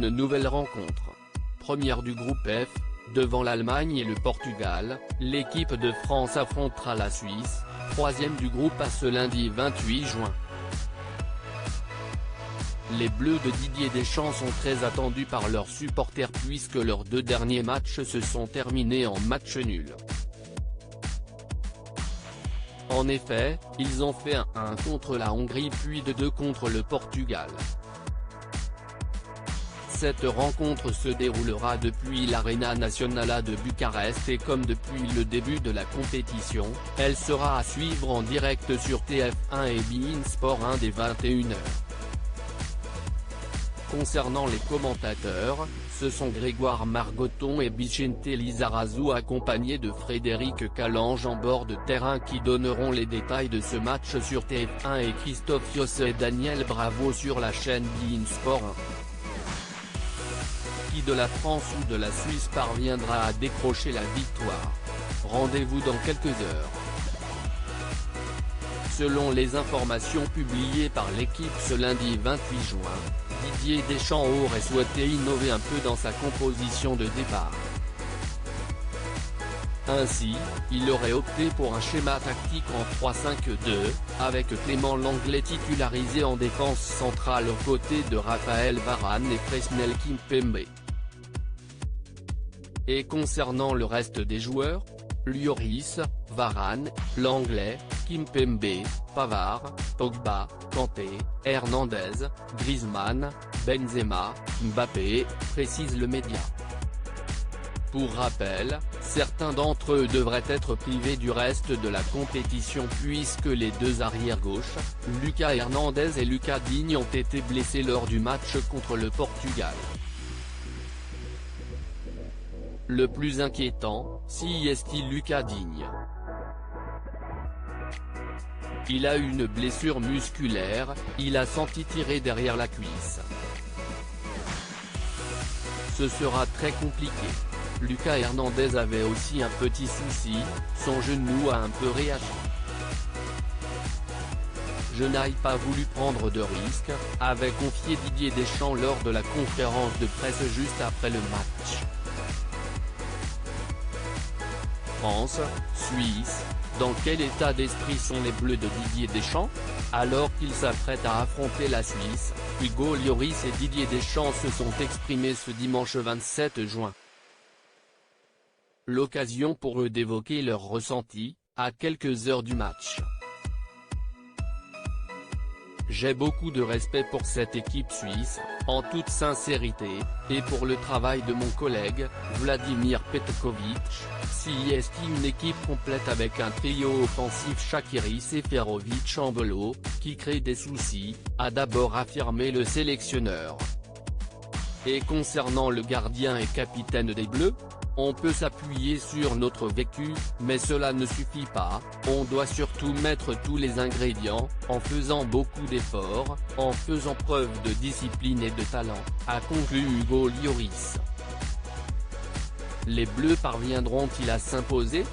une nouvelle rencontre. Première du groupe F, devant l'Allemagne et le Portugal, l'équipe de France affrontera la Suisse, troisième du groupe A ce lundi 28 juin. Les Bleus de Didier Deschamps sont très attendus par leurs supporters puisque leurs 2 derniers matchs se sont terminés en match nul. En effet, ils ont fait 1 contre la Hongrie puis 2 contre le Portugal. Cette rencontre se déroulera depuis l'Arena Națională de Bucarest et comme depuis le début de la compétition, elle sera à suivre en direct sur TF1 et beIN Sport 1 dès 21h. Concernant les commentateurs, ce sont Grégoire Margoton et Vicente Lizarazu accompagnés de Frédéric Calange en bord de terrain qui donneront les détails de ce match sur TF1 et Christophe Fios et Daniel Bravo sur la chaîne beIN Sport 1. Qui de la France ou de la Suisse parviendra à décrocher la victoire? Rendez-vous dans quelques heures. Selon les informations publiées par l'équipe ce lundi 28 juin, Didier Deschamps aurait souhaité innover un peu dans sa composition de départ. Ainsi, il aurait opté pour un schéma tactique en 3-5-2, avec Clément Lenglet titularisé en défense centrale aux côtés de Raphaël Varane et Presnel Kimpembe. Et concernant le reste des joueurs, Lloris, Varane, Lenglet, Kimpembe, Pavard, Pogba, Kanté, Hernandez, Griezmann, Benzema, Mbappé, précise le média. Pour rappel, certains d'entre eux devraient être privés du reste de la compétition puisque les 2 arrières-gauches, Lucas Hernandez et Lucas Digne ont été blessés lors du match contre le Portugal. Le plus inquiétant, si est-il Lucas Digne. Il a une blessure musculaire, il a senti tirer derrière la cuisse. Ce sera très compliqué. Lucas Hernandez avait aussi un petit souci, son genou a un peu réagi. Je n'ai pas voulu prendre de risques, avait confié Didier Deschamps lors de la conférence de presse juste après le match. France, Suisse, dans quel état d'esprit sont les Bleus de Didier Deschamps? Alors qu'ils s'apprêtent à affronter la Suisse, Hugo Lloris et Didier Deschamps se sont exprimés ce dimanche 27 juin. L'occasion pour eux d'évoquer leurs ressentis, à quelques heures du match. J'ai beaucoup de respect pour cette équipe suisse, en toute sincérité, et pour le travail de mon collègue, Vladimir Petkovic, si est une équipe complète avec un trio offensif Shaqiri Seferovic-Embolo, qui crée des soucis, a d'abord affirmé le sélectionneur. Et concernant le gardien et capitaine des Bleus, on peut s'appuyer sur notre vécu, mais cela ne suffit pas, on doit surtout mettre tous les ingrédients, en faisant beaucoup d'efforts, en faisant preuve de discipline et de talent, a conclu Hugo Lloris. Les Bleus parviendront-ils à s'imposer?